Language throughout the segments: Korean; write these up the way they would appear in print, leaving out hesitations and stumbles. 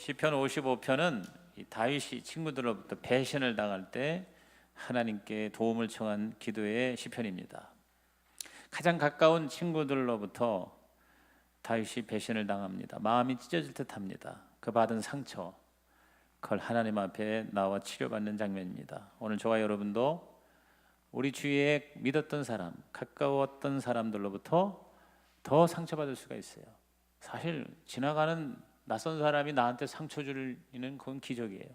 시편 55편은 다윗이 친구들로부터 배신을 당할 때 하나님께 도움을 청한 기도의 시편입니다. 가장 가까운 친구들로부터 다윗이 배신을 당합니다. 마음이 찢어질 듯합니다. 그 받은 상처, 그걸 하나님 앞에 나와 치료받는 장면입니다. 오늘 저와 여러분도 우리 주위에 믿었던 사람, 가까웠던 사람들로부터 더 상처받을 수가 있어요. 사실 지나가는 낯선 사람이 나한테 상처 주는 그건 기적이에요.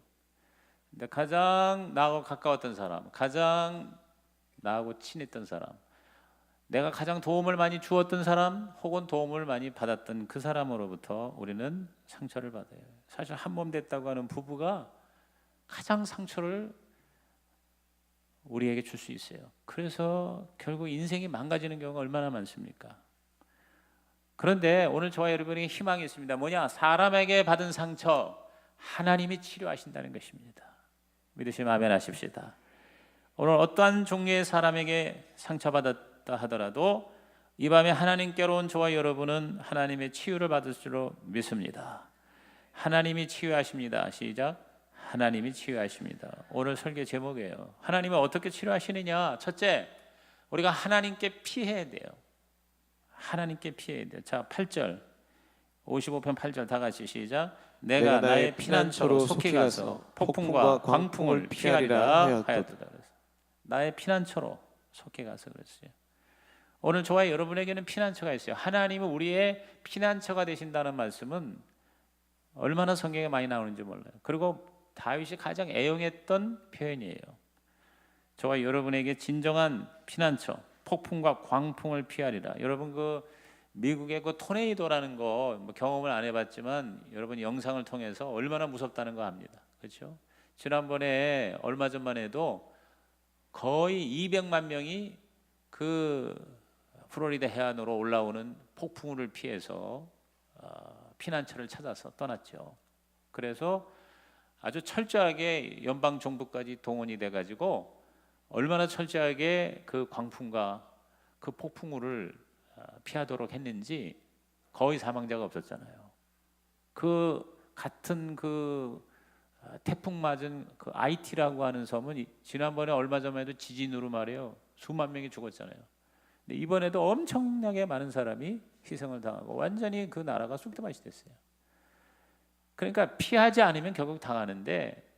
근데 가장 나하고 가까웠던 사람, 가장 나하고 친했던 사람, 내가 가장 도움을 많이 주었던 사람, 혹은 도움을 많이 받았던 그 사람으로부터 우리는 상처를 받아요. 사실 한 몸 됐다고 하는 부부가 가장 상처를 우리에게 줄 수 있어요. 그래서 결국 인생이 망가지는 경우가 얼마나 많습니까? 그런데 오늘 저와 여러분에게 희망이 있습니다. 뭐냐? 사람에게 받은 상처 하나님이 치료하신다는 것입니다. 믿으시면 아멘 하십시다. 오늘 어떠한 종류의 사람에게 상처받았다 하더라도 이 밤에 하나님께로 온 저와 여러분은 하나님의 치유를 받을 줄로 믿습니다. 하나님이 치유하십니다. 시작. 하나님이 치유하십니다. 오늘 설교 제목이에요. 하나님은 어떻게 치료하시느냐? 첫째, 우리가 하나님께 피해야 돼요. 하나님께 피해야 돼요. 자, 8절 55편 8절 다 같이 시작. 내가 나의 피난처로 속히 가서 폭풍과 광풍을 피하리라 하였도다. 나의 피난처로 속히 가서 그랬어요. 오늘 저와 여러분에게는 피난처가 있어요. 하나님은 우리의 피난처가 되신다는 말씀은 얼마나 성경에 많이 나오는지 몰라요. 그리고 다윗이 가장 애용했던 표현이에요. 저와 여러분에게 진정한 피난처, 폭풍과 광풍을 피하리라. 여러분 그 미국의 그 토네이도라는 거 뭐 경험을 안 해봤지만 여러분 영상을 통해서 얼마나 무섭다는 거 압니다. 그렇죠? 지난번에 얼마 전만 해도 거의 200만 명이 그 플로리다 해안으로 올라오는 폭풍우를 피해서 피난처를 찾아서 떠났죠. 그래서 아주 철저하게 연방 정부까지 동원이 돼가지고 얼마나 철저하게 그 광풍과 그 폭풍우를 피하도록 했는지 거의 사망자가 없었잖아요. 그 같은 그 태풍 맞은 그 IT라고 하는 섬은 지난번에 얼마 전에도 지진으로 말이에요. 수만 명이 죽었잖아요. 근데 이번에도 엄청나게 많은 사람이 희생을 당하고 완전히 그 나라가 쑥대밭이 됐어요. 그러니까 피하지 않으면 결국 당하는데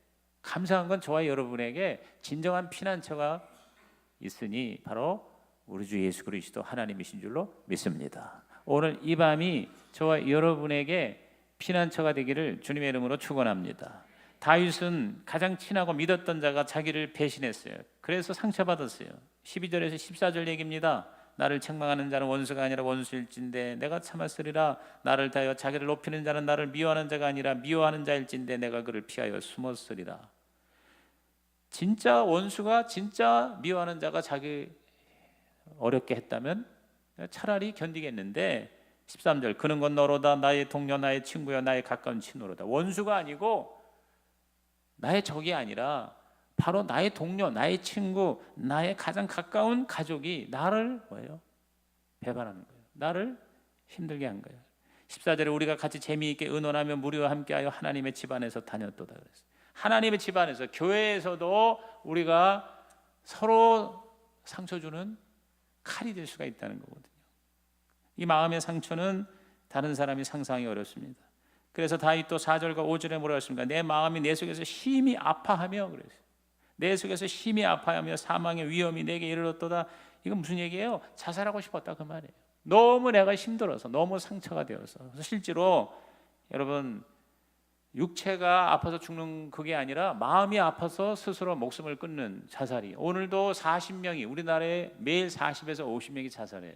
감사한 건 저와 여러분에게 진정한 피난처가 있으니 바로 우리 주 예수 그리스도 하나님이신 줄로 믿습니다. 오늘 이 밤이 저와 여러분에게 피난처가 되기를 주님의 이름으로 축원합니다. 다윗은 가장 친하고 믿었던 자가 자기를 배신했어요. 그래서 상처받았어요. 12절에서 14절 얘기입니다. 나를 책망하는 자는 원수가 아니라 원수일진데 내가 참았으리라. 나를 다하여 자기를 높이는 자는 나를 미워하는 자가 아니라 미워하는 자일진데 내가 그를 피하여 숨었으리라. 진짜 원수가 진짜 미워하는 자가 자기 어렵게 했다면 차라리 견디겠는데 13절 그는 건 너로다. 나의 동료 나의 친구여 나의 가까운 친구로다. 원수가 아니고 나의 적이 아니라 바로 나의 동료, 나의 친구, 나의 가장 가까운 가족이 나를 뭐예요? 배반하는 거예요. 나를 힘들게 한 거예요. 14절에 우리가 같이 재미있게 의논하며 무리와 함께하여 하나님의 집안에서 다녔도다 그랬어요. 하나님의 집안에서, 교회에서도 우리가 서로 상처 주는 칼이 될 수가 있다는 거거든요. 이 마음의 상처는 다른 사람이 상상하기 어렵습니다. 그래서 다윗도 4절과 5절에 뭐라고 했습니까? 내 마음이 내 속에서 심히 아파하며 그랬어요. 내 속에서 심히 아파하며 사망의 위험이 내게 이르렀도다. 이건 무슨 얘기예요? 자살하고 싶었다 그 말이에요. 너무 내가 힘들어서, 너무 상처가 되어서. 그래서 실제로 여러분 육체가 아파서 죽는 그게 아니라 마음이 아파서 스스로 목숨을 끊는 자살이 오늘도 40명이 우리나라에 매일 40에서 50명이 자살해요.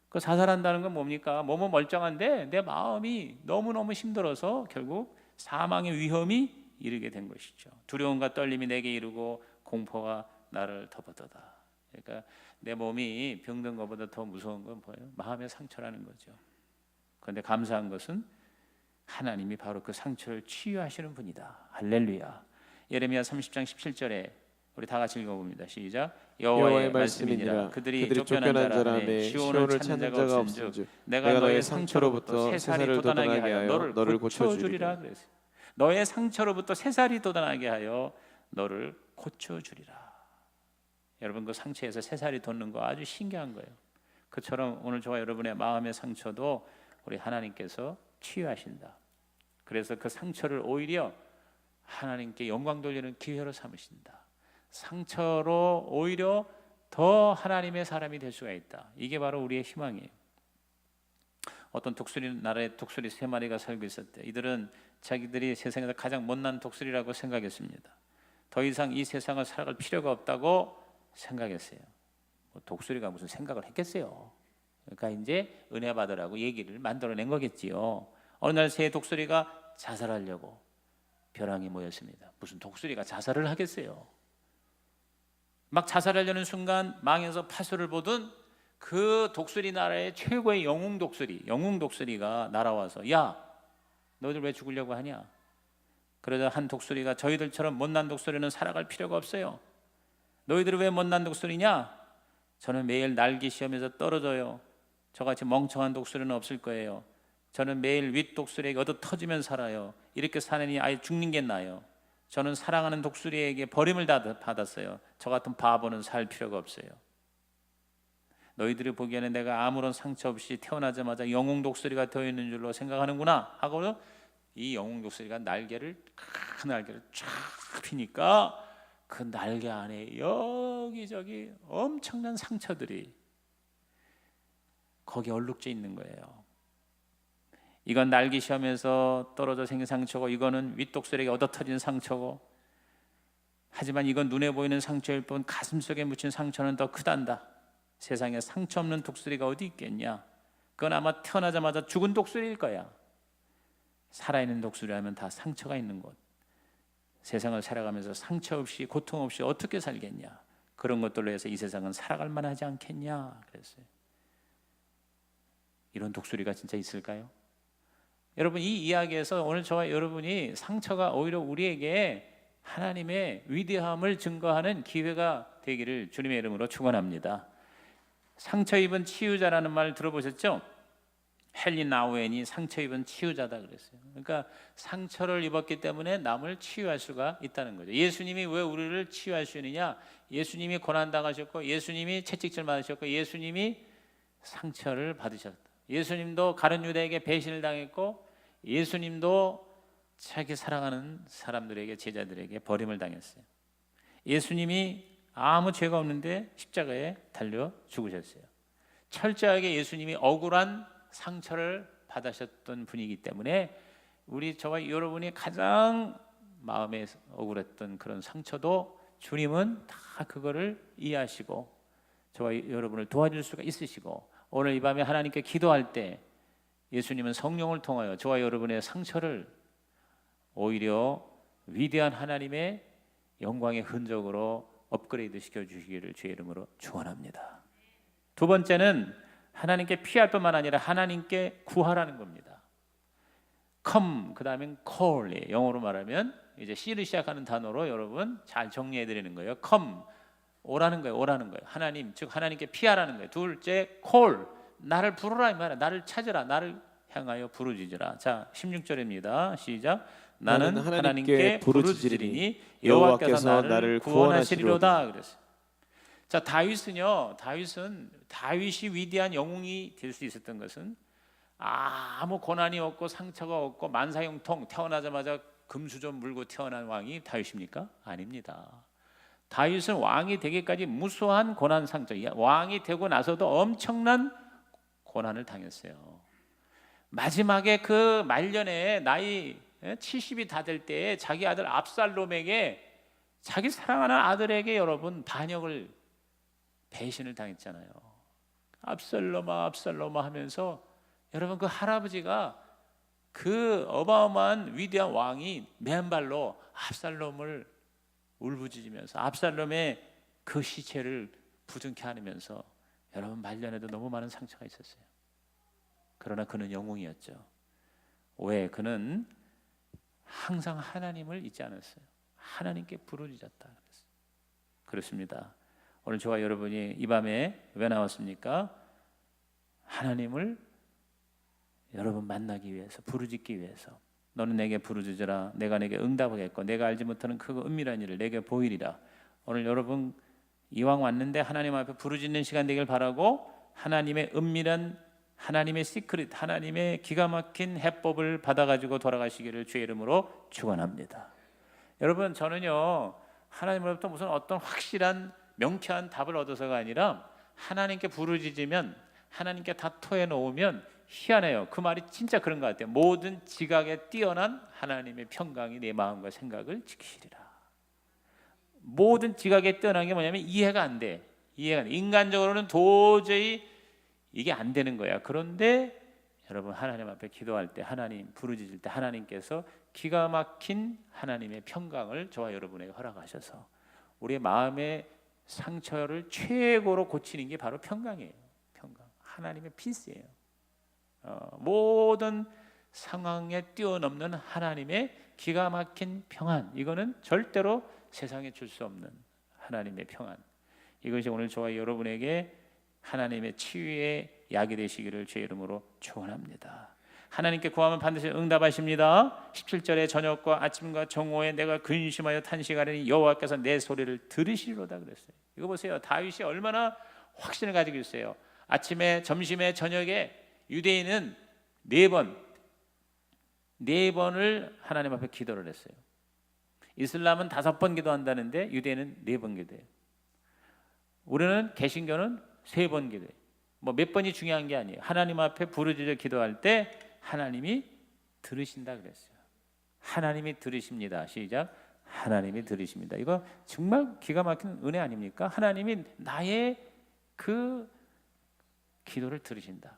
그 자살한다는 건 뭡니까? 몸은 멀쩡한데 내 마음이 너무너무 힘들어서 결국 사망의 위험이 이르게 된 것이죠. 두려움과 떨림이 내게 이르고 공포가 나를 덮어도다. 그러니까 내 몸이 병든 것보다 더 무서운 건 뭐예요? 마음의 상처라는 거죠. 그런데 감사한 것은 하나님이 바로 그 상처를 치유하시는 분이다. 할렐루야. 예레미야 30장 17절에 우리 다 같이 읽어봅니다. 시작. 여호와의 여호와의 말씀이니라. 말씀이니라. 그들이 쫓겨난 자라 안에 시온을 찾는 자가 없은즉 내가 너의 상처로부터 새살이 돋아나게 하여 너를 고쳐주리라 그랬어요. 너의 상처로부터 새살이 돋아나게 하여 너를 고쳐주리라. 여러분, 그 상처에서 새살이 돋는 거 아주 신기한 거예요. 그처럼 오늘 저와 여러분의 마음의 상처도 우리 하나님께서 치유하신다. 그래서 그 상처를 오히려 하나님께 영광 돌리는 기회로 삼으신다. 상처로 오히려 더 하나님의 사람이 될 수가 있다. 이게 바로 우리의 희망이에요. 어떤 독수리 나라에 독수리 3마리가 살고 있었대. 이들은 자기들이 세상에서 가장 못난 독수리라고 생각했습니다. 더 이상 이 세상을 살아갈 필요가 없다고 생각했어요. 독수리가 무슨 생각을 했겠어요. 그러니까 이제 은혜 받으라고 얘기를 만들어낸 거겠지요. 어느 날 새 독수리가 자살하려고 벼랑이 모였습니다. 무슨 독수리가 자살을 하겠어요. 막 자살하려는 순간 망에서 파수를 보던 그 독수리 나라의 최고의 영웅 독수리가 날아와서 야, 너희들 왜 죽으려고 하냐? 그러자 한 독수리가 저희들처럼 못난 독수리는 살아갈 필요가 없어요. 너희들은 왜 못난 독수리냐? 저는 매일 날기 시험에서 떨어져요. 저같이 멍청한 독수리는 없을 거예요. 저는 매일 윗독수리에게 얻어 터지면 살아요. 이렇게 사느니 아예 죽는 게 나아요. 저는 사랑하는 독수리에게 버림을 받았어요. 저 같은 바보는 살 필요가 없어요. 너희들이 보기에는 내가 아무런 상처 없이 태어나자마자 영웅 독수리가 되어 있는 줄로 생각하는구나 하고 이 영웅 독수리가 큰 날개를 쫙 피니까 그 날개 안에 여기저기 엄청난 상처들이 거기 얼룩져 있는 거예요. 이건 날기 시험에서 떨어져 생긴 상처고, 이거는 윗독수리에게 얻어터진 상처고, 하지만 이건 눈에 보이는 상처일 뿐 가슴속에 묻힌 상처는 더 크단다. 세상에 상처 없는 독수리가 어디 있겠냐? 그건 아마 태어나자마자 죽은 독수리일 거야. 살아있는 독수리라면 다 상처가 있는 곳. 세상을 살아가면서 상처 없이 고통 없이 어떻게 살겠냐? 그런 것들로 해서 이 세상은 살아갈 만하지 않겠냐? 그랬어요. 이런 독수리가 진짜 있을까요? 여러분, 이 이야기에서 오늘 저와 여러분이 상처가 오히려 우리에게 하나님의 위대함을 증거하는 기회가 되기를 주님의 이름으로 축원합니다. 상처 입은 치유자라는 말 들어보셨죠? 헨리 나우엔이 상처 입은 치유자다 그랬어요. 그러니까 상처를 입었기 때문에 남을 치유할 수가 있다는 거죠. 예수님이 왜 우리를 치유할 수 있느냐? 예수님이 고난당하셨고, 예수님이 채찍질 맞으셨고, 예수님이 상처를 받으셨다. 예수님도 가룟 유다에게 배신을 당했고, 예수님도 자기 사랑하는 사람들에게, 제자들에게 버림을 당했어요. 예수님이 아무 죄가 없는데 십자가에 달려 죽으셨어요. 철저하게 예수님이 억울한 상처를 받으셨던 분이기 때문에 우리 저와 여러분이 가장 마음에 억울했던 그런 상처도 주님은 다 그거를 이해하시고 저와 여러분을 도와줄 수가 있으시고, 오늘 이 밤에 하나님께 기도할 때 예수님은 성령을 통하여 저와 여러분의 상처를 오히려 위대한 하나님의 영광의 흔적으로 업그레이드 시켜주시기를 주의 이름으로 축원합니다. 두 번째는 하나님께 피할 뿐만 아니라 하나님께 구하라는 겁니다. come, 그 다음엔 call이에요. 영어로 말하면 이제 C를 시작하는 단어로 여러분 잘 정리해 드리는 거예요. come, 오라는 거예요. 하나님, 즉 하나님께 피하라는 거예요. 둘째, call, 나를 부르라 이 말이야. 나를 찾으라, 나를 향하여 부르짖으라. 자, 16절입니다. 시작. 나는 하나님께 부르짖으리니 여호와께서 나를 구원하시리로다 그랬어요. 자, 다윗이 위대한 영웅이 될 수 있었던 것은 아무 고난이 없고 상처가 없고 만사형통, 태어나자마자 금수저 물고 태어난 왕이 다윗입니까? 아닙니다. 다윗은 왕이 되기까지 무수한 고난 상처, 왕이 되고 나서도 엄청난 고난을 당했어요. 마지막에 그 말년에 나이 70이 다 될 때에 자기 아들 압살롬에게, 자기 사랑하는 아들에게 여러분 배신을 당했잖아요. 압살롬아 하면서 여러분 그 할아버지가 그 어마어마한 위대한 왕이 맨발로 압살롬을 울부짖으면서 압살롬의 그 시체를 부둥켜 안으면서 여러분 말년에도 너무 많은 상처가 있었어요. 그러나 그는 영웅이었죠. 왜? 그는 항상 하나님을 잊지 않았어요. 하나님께 부르짖었다 그랬어요. 그렇습니다. 오늘 저와 여러분이 이 밤에 왜 나왔습니까? 하나님을 여러분 만나기 위해서, 부르짖기 위해서. 너는 내게 부르짖으라. 내가 내게 응답하겠고 내가 알지 못하는 크고 은밀한 일을 내게 보이리라. 오늘 여러분 이왕 왔는데 하나님 앞에 부르짖는 시간 되길 바라고, 하나님의 은밀한, 하나님의 시크릿, 하나님의 기가 막힌 해법을 받아가지고 돌아가시기를 주의 이름으로 축원합니다. 여러분, 저는요 하나님으로부터 무슨 어떤 확실한 명쾌한 답을 얻어서가 아니라 하나님께 부르짖으면, 하나님께 다 토해놓으면 희한해요. 그 말이 진짜 그런 것 같아요. 모든 지각에 뛰어난 하나님의 평강이 내 마음과 생각을 지키시리라. 모든 지각에 뛰어난 게 뭐냐면 이해가 안 돼. 이해가 안 돼. 인간적으로는 도저히 이게 안 되는 거야. 그런데 여러분, 하나님 앞에 기도할 때, 하나님 부르짖을 때 하나님께서 기가 막힌 하나님의 평강을 저와 여러분에게 허락하셔서 우리의 마음의 상처를 최고로 고치는 게 바로 평강이에요. 평강, 하나님의 피스예요. 모든 상황에 뛰어넘는 하나님의 기가 막힌 평안, 이거는 절대로 세상에 줄 수 없는 하나님의 평안. 이것이 오늘 저와 여러분에게 하나님의 치유의 약이 되시기를 주의 이름으로 축원합니다. 하나님께 구하면 반드시 응답하십니다. 17절에 저녁과 아침과 정오에 내가 근심하여 탄식하려니 여호와께서 내 소리를 들으시리로다 그랬어요. 이거 보세요. 다윗이 얼마나 확신을 가지고 있어요. 아침에, 점심에, 저녁에 유대인은 네 번을 하나님 앞에 기도를 했어요. 이슬람은 5번 기도한다는데 유대인은 4번 기도해요. 우리는 개신교는 3번 기도해요. 뭐 몇 번이 중요한 게 아니에요. 하나님 앞에 부르짖어 기도할 때 하나님이 들으신다 그랬어요. 하나님이 들으십니다. 시작. 하나님이 들으십니다. 이거 정말 기가 막힌 은혜 아닙니까? 하나님이 나의 그 기도를 들으신다.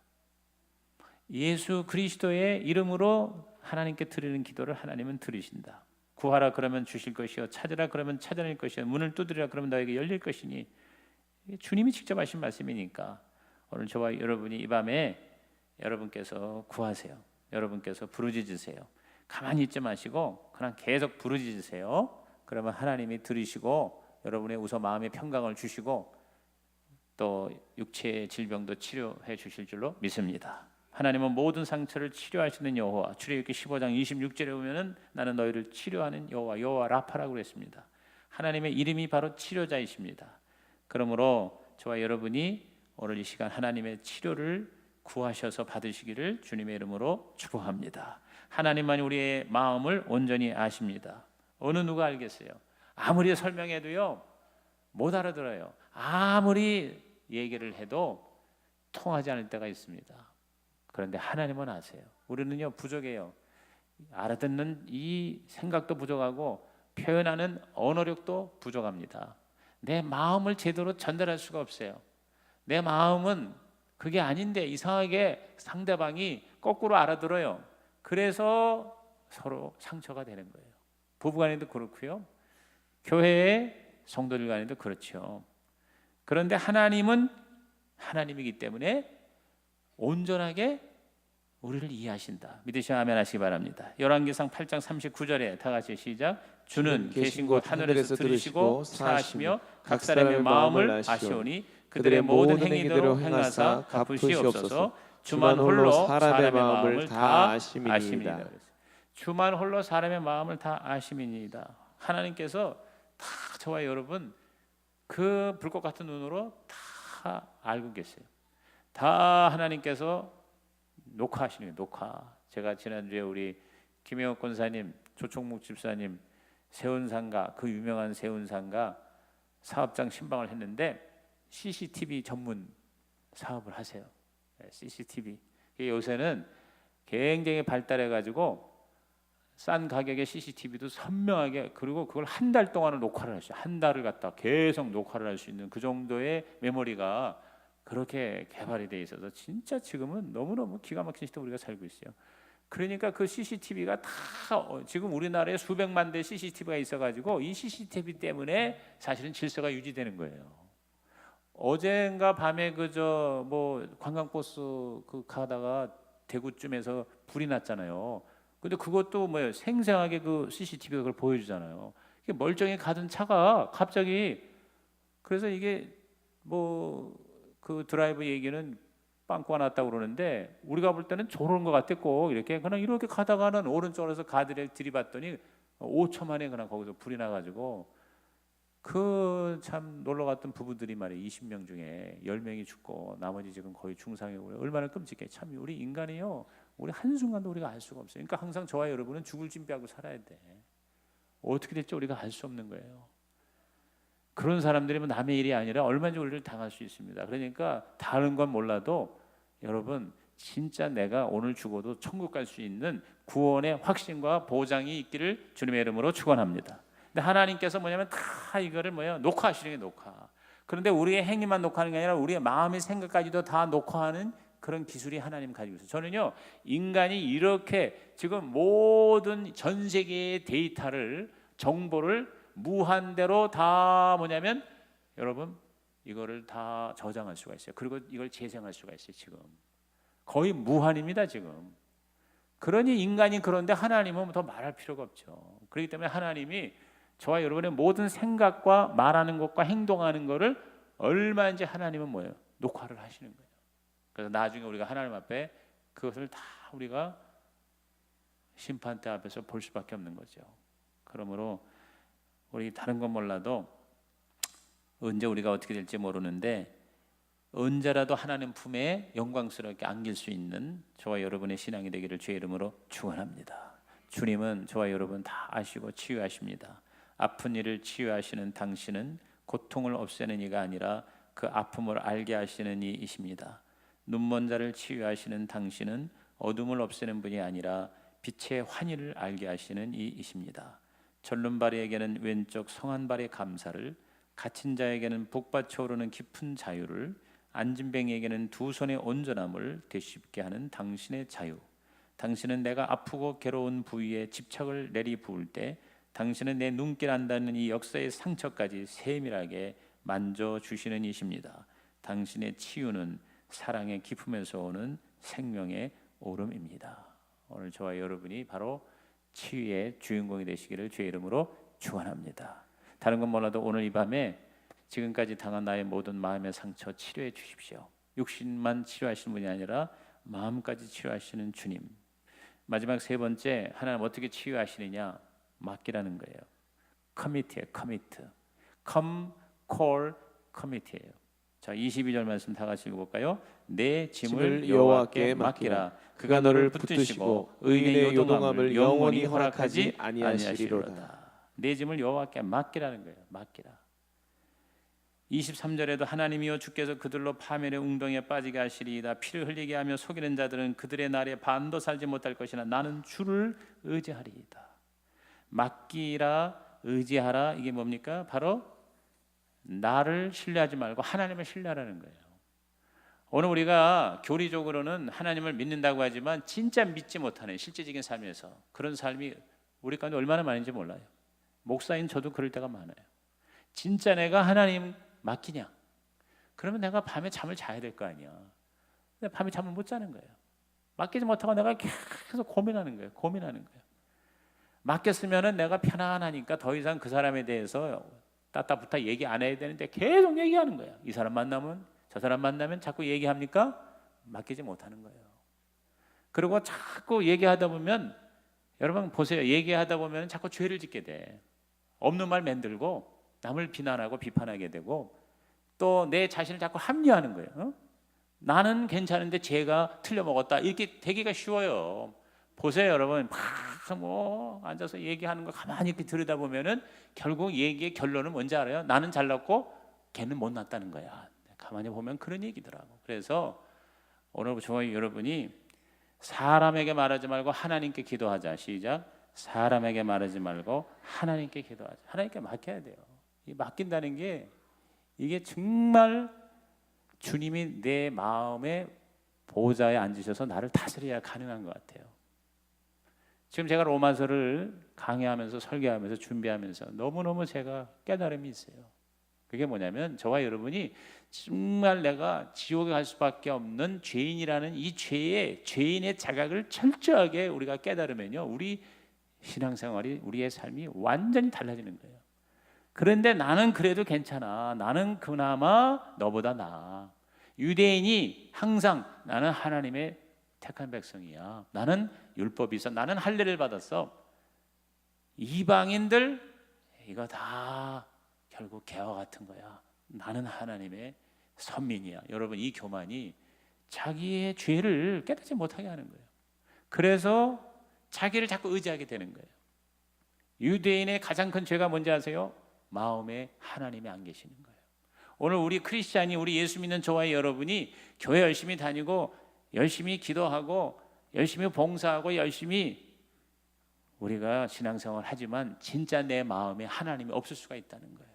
예수 그리스도의 이름으로 하나님께 드리는 기도를 하나님은 들으신다. 구하라 그러면 주실 것이요, 찾으라 그러면 찾아낼 것이요, 문을 두드리라 그러면 너에게 열릴 것이니. 주님이 직접 하신 말씀이니까 오늘 저와 여러분이 이 밤에 여러분께서 구하세요. 여러분께서 부르짖으세요. 가만히 있지 마시고 그냥 계속 부르짖으세요. 그러면 하나님이 들으시고 여러분의 우선 마음의 평강을 주시고 또 육체의 질병도 치료해 주실 줄로 믿습니다. 하나님은 모든 상처를 치료하시는 여호와, 출애굽기 15장 26절에 보면은 나는 너희를 치료하는 여호와, 여호와 라파라고 했습니다. 하나님의 이름이 바로 치료자이십니다. 그러므로 저와 여러분이 오늘 이 시간 하나님의 치료를 구하셔서 받으시기를 주님의 이름으로 축복합니다. 하나님만이 우리의 마음을 온전히 아십니다. 어느 누가 알겠어요? 아무리 설명해도요 못 알아들어요. 아무리 얘기를 해도 통하지 않을 때가 있습니다. 그런데 하나님은 아세요. 우리는요 부족해요. 알아듣는 이 생각도 부족하고 표현하는 언어력도 부족합니다. 내 마음을 제대로 전달할 수가 없어요. 내 마음은 그게 아닌데 이상하게 상대방이 거꾸로 알아들어요. 그래서 서로 상처가 되는 거예요. 부부간에도 그렇고요, 교회의 성도들 간에도 그렇죠. 그런데 하나님은 하나님이기 때문에 온전하게 우리를 이해하신다. 믿으시면 아멘 하시기 바랍니다. 열왕기상 8장 39절에 다 같이 시작. 주는 계신 곳 하늘에서 들으시고 사하시며 각 사람의 마음을 아시오니 그들의 모든 행위대로 행하사 갚으시옵소서. 주만 홀로 사람의 마음을 다 아심이니이다. 주만 홀로 사람의 마음을 다 아심이니이다. 하나님께서 다 저와 여러분 그 불꽃 같은 눈으로 다 알고 계세요. 다 하나님께서 녹화하시는 거예요. 녹화. 제가 지난주에 우리 김영욱 권사님, 조총묵 집사님 세운상가, 그 유명한 세운상가 사업장 신방을 했는데 CCTV 전문 사업을 하세요. CCTV. 요새는 굉장히 발달해가지고 싼 가격의 CCTV도 선명하게, 그리고 그걸 한 달 동안을 녹화를 하셔. 한 달을 갖다 계속 녹화를 할 수 있는 그 정도의 메모리가 그렇게 개발이 돼 있어서 진짜 지금은 너무너무 기가 막힌 시대 우리가 살고 있어요. 그러니까 그 CCTV가 다 지금 우리나라에 수백만 대 CCTV가 있어가지고 이 CCTV 때문에 사실은 질서가 유지되는 거예요. 어젠가 밤에 그저 뭐 관광버스 그 가다가 대구쯤에서 불이 났잖아요. 근데 그것도 뭐 생생하게 그 CCTV가 그걸 보여주잖아요. 멀쩡히 가던 차가 갑자기 그래서 이게 뭐 그 드라이브 얘기는 빵꾸가 났다고 그러는데 우리가 볼 때는 저런 것 같았고 이렇게 그냥 이렇게 가다가는 오른쪽에서 가드를 들이받더니 5초 만에 그냥 거기서 불이 나가지고 그 참 놀러 갔던 부부들이 말이에요. 20명 중에 10명이 죽고 나머지 지금 거의 중상에 오래. 얼마나 끔찍해. 참 우리 인간이요. 우리 한순간도 우리가 알 수가 없어요. 그러니까 항상 저와 여러분은 죽을 준비하고 살아야 돼. 어떻게 될지 우리가 알 수 없는 거예요. 그런 사람들이면 남의 일이 아니라 얼마든지 우리를 당할 수 있습니다. 그러니까 다른 건 몰라도 여러분 진짜 내가 오늘 죽어도 천국 갈 수 있는 구원의 확신과 보장이 있기를 주님의 이름으로 축원합니다. 근데 하나님께서 뭐냐면 다 이거를 녹화하시는 게 녹화. 그런데 우리의 행위만 녹화하는 게 아니라 우리의 마음의 생각까지도 다 녹화하는 그런 기술이 하나님 가지고 있어요. 저는요 인간이 이렇게 지금 모든 전 세계의 데이터를 정보를 무한대로 다 뭐냐면 여러분 이거를 다 저장할 수가 있어요. 그리고 이걸 재생할 수가 있어요. 지금 거의 무한입니다. 지금. 그러니 인간이 그런데 하나님은 더 말할 필요가 없죠. 그렇기 때문에 하나님이 저와 여러분의 모든 생각과 말하는 것과 행동하는 것을 얼마인지 하나님은 뭐예요? 녹화를 하시는 거예요. 그래서 나중에 우리가 하나님 앞에 그것을 다 우리가 심판대 앞에서 볼 수밖에 없는 거죠. 그러므로 우리 다른 건 몰라도 언제 우리가 어떻게 될지 모르는데 언제라도 하나님 품에 영광스럽게 안길 수 있는 저와 여러분의 신앙이 되기를 주의 이름으로 축원합니다. 주님은 저와 여러분 다 아시고 치유하십니다. 아픈 이를 치유하시는 당신은 고통을 없애는 이가 아니라 그 아픔을 알게 하시는 이이십니다. 눈먼 자를 치유하시는 당신은 어둠을 없애는 분이 아니라 빛의 환희를 알게 하시는 이이십니다. 절름발이에게는 왼쪽 성한발의 감사를, 갇힌 자에게는 복받쳐 오르는 깊은 자유를, 안진뱅이에게는 두 손의 온전함을 되씹게 하는 당신의 자유. 당신은 내가 아프고 괴로운 부위에 집착을 내리부을 때 당신은 내 눈길 안닿는 이 역사의 상처까지 세밀하게 만져주시는 이십니다. 당신의 치유는 사랑의 기쁨에서 오는 생명의 오름입니다. 오늘 저와 여러분이 바로 치유의 주인공이 되시기를 주의 이름으로 축원합니다. 다른 건 몰라도 오늘 이 밤에 지금까지 당한 나의 모든 마음의 상처 치료해 주십시오. 육신만 치료하시는 분이 아니라 마음까지 치료하시는 주님. 마지막 세 번째, 하나님 어떻게 치유하시느냐? 맡기라는 거예요. 커미트예요. 커미트. come, call, commit이에요. 자, 22절 말씀 다 같이 읽어볼까요? 내 짐을 여호와께 맡기라. 그가 너를 붙드시고 의인의 요동함을 영원히 허락하지 아니하시리로다. 내 짐을 여호와께 맡기라는 거예요. 맡기라. 23절에도 하나님이여 주께서 그들로 파멸의 웅덩이에 빠지게 하시리이다. 피를 흘리게 하며 속이는 자들은 그들의 날에 반도 살지 못할 것이나 나는 주를 의지하리이다. 맡기라, 의지하라. 이게 뭡니까? 바로 나를 신뢰하지 말고 하나님을 신뢰하라는 거예요. 오늘 우리가 교리적으로는 하나님을 믿는다고 하지만 진짜 믿지 못하는 실제적인 삶에서 그런 삶이 우리 가운데 얼마나 많은지 몰라요. 목사인 저도 그럴 때가 많아요. 진짜 내가 하나님 맡기냐? 그러면 내가 밤에 잠을 자야 될 거 아니야. 근데 밤에 잠을 못 자는 거예요. 맡기지 못하고 내가 계속 고민하는 거예요. 고민하는 거예요. 맡겼으면은 내가 편안하니까 더 이상 그 사람에 대해서 따따붙어 얘기 안 해야 되는데 계속 얘기하는 거야. 이 사람 만나면 저 사람 만나면 자꾸 얘기합니까? 맡기지 못하는 거예요. 그리고 자꾸 얘기하다 보면 여러분 보세요. 얘기하다 보면 자꾸 죄를 짓게 돼. 없는 말 만들고 남을 비난하고 비판하게 되고 또 내 자신을 자꾸 합리화하는 거예요. 어? 나는 괜찮은데 쟤가 틀려먹었다. 이렇게 되기가 쉬워요. 보세요, 여러분. 막 앉아서 얘기하는 거 가만히 이렇게 들여다보면은 결국 얘기의 결론은 뭔지 알아요? 나는 잘났고 걔는 못났다는 거야. 가만히 보면 그런 얘기더라고. 그래서 오늘 저와 여러분이 사람에게 말하지 말고 하나님께 기도하자. 시작. 사람에게 말하지 말고 하나님께 기도하자. 하나님께 맡겨야 돼요. 이 맡긴다는 게 이게 정말 주님이 내 마음의 보좌에 앉으셔서 나를 다스려야 가능한 것 같아요. 지금 제가 로마서를 강의하면서 설교하면서 준비하면서 너무너무 제가 깨달음이 있어요. 그게 뭐냐면 저와 여러분이 정말 내가 지옥에 갈 수밖에 없는 죄인이라는 이 죄인의 자각을 철저하게 우리가 깨달으면요, 우리 신앙생활이 우리의 삶이 완전히 달라지는 거예요. 그런데 나는 그래도 괜찮아. 나는 그나마 너보다 나아. 유대인이 항상 나는 하나님의 택한 백성이야. 나는 율법이 있어. 나는 할례를 받았어. 이방인들 이거 다 결국 개와 같은 거야. 나는 하나님의 선민이야. 여러분, 이 교만이 자기의 죄를 깨닫지 못하게 하는 거예요. 그래서 자기를 자꾸 의지하게 되는 거예요. 유대인의 가장 큰 죄가 뭔지 아세요? 마음에 하나님이 안 계시는 거예요. 오늘 우리 크리스찬이, 우리 예수 믿는 저와 여러분이 교회 열심히 다니고 열심히 기도하고 열심히 봉사하고 열심히 우리가 신앙생활을 하지만 진짜 내 마음에 하나님이 없을 수가 있다는 거예요.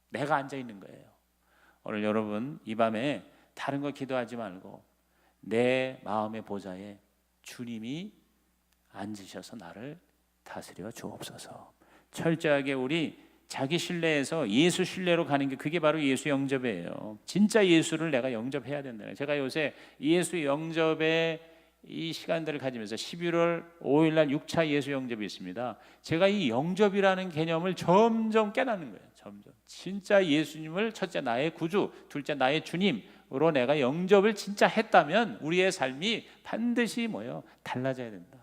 내가 앉아 있는 거예요. 오늘 여러분 이 밤에 다른 거 기도하지 말고 내 마음의 보좌에 주님이 앉으셔서 나를 다스려 주옵소서. 철저하게 우리 자기 신뢰에서 예수 신뢰로 가는 게, 그게 바로 예수 영접이에요. 진짜 예수를 내가 영접해야 된다는. 제가 요새 예수 영접의 이 시간들을 가지면서 11월 5일 날 6차 예수 영접이 있습니다. 제가 이 영접이라는 개념을 점점 깨닫는 거예요. 점점. 진짜 예수님을 첫째 나의 구주, 둘째 나의 주님으로 내가 영접을 진짜 했다면 우리의 삶이 반드시 뭐예요? 달라져야 된다.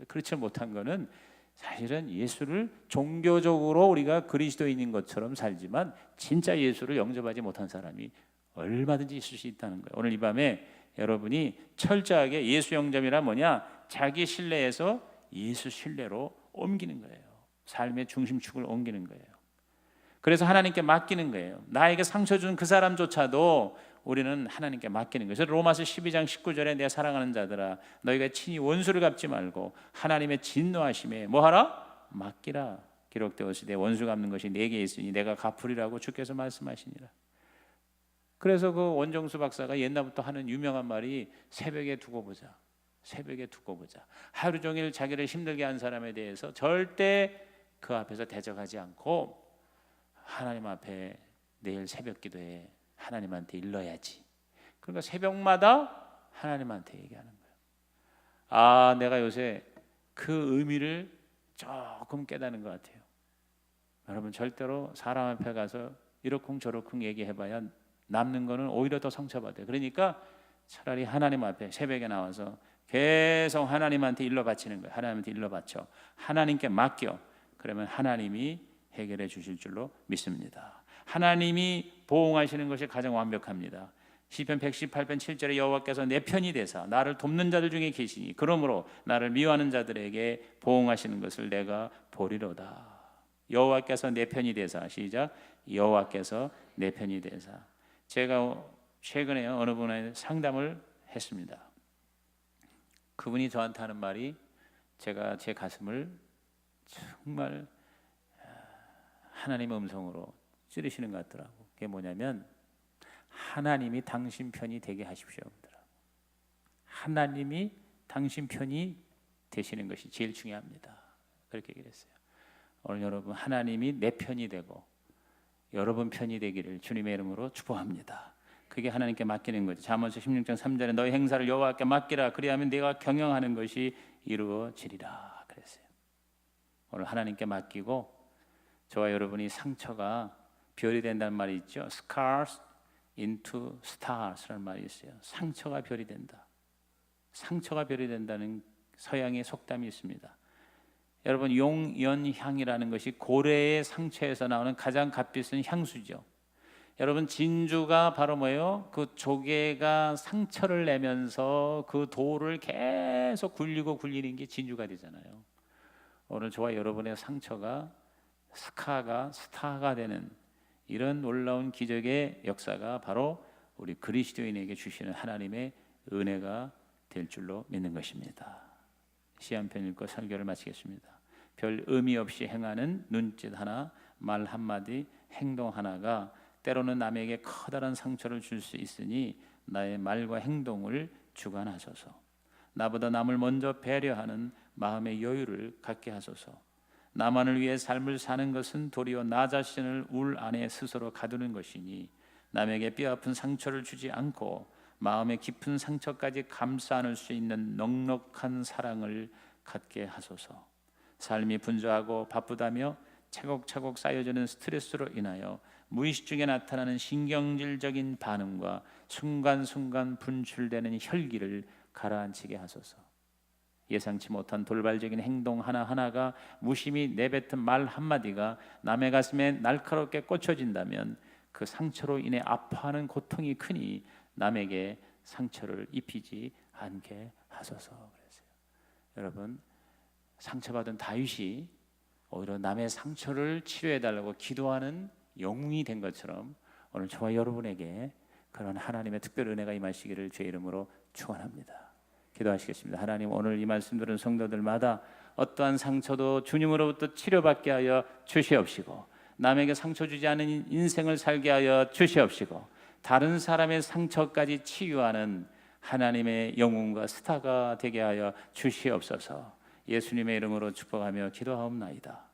그렇지 못한 거는 사실은 예수를 종교적으로 우리가 그리스도인인 것처럼 살지만 진짜 예수를 영접하지 못한 사람이 얼마든지 있을 수 있다는 거예요. 오늘 이 밤에 여러분이 철저하게 예수 영접이란 뭐냐? 자기 신뢰에서 예수 신뢰로 옮기는 거예요. 삶의 중심축을 옮기는 거예요. 그래서 하나님께 맡기는 거예요. 나에게 상처 준 그 사람조차도 우리는 하나님께 맡기는 거예요. 그래서 로마서 12장 19절에 내 사랑하는 자들아 너희가 친히 원수를 갚지 말고 하나님의 진노하심에 뭐하라? 맡기라. 기록되었으되 원수 갚는 것이 내게 있으니 내가 갚으리라고 주께서 말씀하시니라. 그래서 그 원정수 박사가 옛날부터 하는 유명한 말이 새벽에 두고 보자. 새벽에 두고 보자. 하루 종일 자기를 힘들게 한 사람에 대해서 절대 그 앞에서 대적하지 않고 하나님 앞에 내일 새벽 기도에 하나님한테 일러야지. 그러니까 새벽마다 하나님한테 얘기하는 거예요. 아, 내가 요새 그 의미를 조금 깨닫는 것 같아요. 여러분 절대로 사람 앞에 가서 이러쿵저러쿵 얘기해봐야 남는 거는 오히려 더 상처받아요. 그러니까 차라리 하나님 앞에 새벽에 나와서 계속 하나님한테 일러 바치는 거예요. 하나님한테 일러 바쳐. 하나님께 맡겨. 그러면 하나님이 해결해 주실 줄로 믿습니다. 하나님이 보응하시는 것이 가장 완벽합니다. 시편 118편 7절에 여호와께서 내 편이 되사 나를 돕는 자들 중에 계시니 그러므로 나를 미워하는 자들에게 보응하시는 것을 내가 보리로다. 여호와께서 내 편이 되사. 시작. 여호와께서 내 편이 되사. 제가 최근에 어느 분의 상담을 했습니다. 그분이 저한테 하는 말이 제가 제 가슴을 정말 하나님의 음성으로 찌르시는 것 같더라고. 그게 뭐냐면 하나님이 당신 편이 되게 하십시오. 하나님이 당신 편이 되시는 것이 제일 중요합니다. 그렇게 얘기를 했어요. 오늘 여러분 하나님이 내 편이 되고 여러분 편이 되기를 주님의 이름으로 축복합니다. 그게 하나님께 맡기는 거죠. 잠언서 16장 3절에 너희 행사를 여호와께 맡기라. 그리하면 내가 경영하는 것이 이루어지리라 그랬어요. 오늘 하나님께 맡기고 저와 여러분이 상처가 별이 된다는 말이 있죠. Scars into stars라는 말이 있어요. 상처가 별이 된다. 상처가 별이 된다는 서양의 속담이 있습니다. 여러분 용연향이라는 것이 고래의 상처에서 나오는 가장 값비싼 향수죠. 여러분 진주가 바로 뭐예요? 그 조개가 상처를 내면서 그 돌을 계속 굴리고 굴리는 게 진주가 되잖아요. 오늘 저와 여러분의 상처가 스타가 되는 이런 놀라운 기적의 역사가 바로 우리 그리스도인에게 주시는 하나님의 은혜가 될 줄로 믿는 것입니다. 시 한 편 읽고 설교를 마치겠습니다. 별 의미 없이 행하는 눈짓 하나, 말 한마디, 행동 하나가 때로는 남에게 커다란 상처를 줄 수 있으니 나의 말과 행동을 주관하소서. 나보다 남을 먼저 배려하는 마음의 여유를 갖게 하소서. 나만을 위해 삶을 사는 것은 도리어 나 자신을 울 안에 스스로 가두는 것이니 남에게 뼈아픈 상처를 주지 않고 마음의 깊은 상처까지 감싸 안을 수 있는 넉넉한 사랑을 갖게 하소서. 삶이 분주하고 바쁘다며 차곡차곡 쌓여지는 스트레스로 인하여 무의식 중에 나타나는 신경질적인 반응과 순간순간 분출되는 혈기를 가라앉히게 하소서. 예상치 못한 돌발적인 행동 하나하나가, 무심히 내뱉은 말 한마디가 남의 가슴에 날카롭게 꽂혀진다면 그 상처로 인해 아파하는 고통이 크니 남에게 상처를 입히지 않게 하소서. 그랬어요. 여러분, 상처받은 다윗이 오히려 남의 상처를 치료해달라고 기도하는 영웅이 된 것처럼 오늘 저와 여러분에게 그런 하나님의 특별 은혜가 임하시기를 주의 이름으로 축원합니다. 기도하시겠습니다. 하나님, 오늘 이 말씀 들은 성도들마다 어떠한 상처도 주님으로부터 치료받게 하여 주시옵시고, 남에게 상처 주지 않은 인생을 살게 하여 주시옵시고, 다른 사람의 상처까지 치유하는 하나님의 영웅과 스타가 되게 하여 주시옵소서. 예수님의 이름으로 축복하며 기도하옵나이다.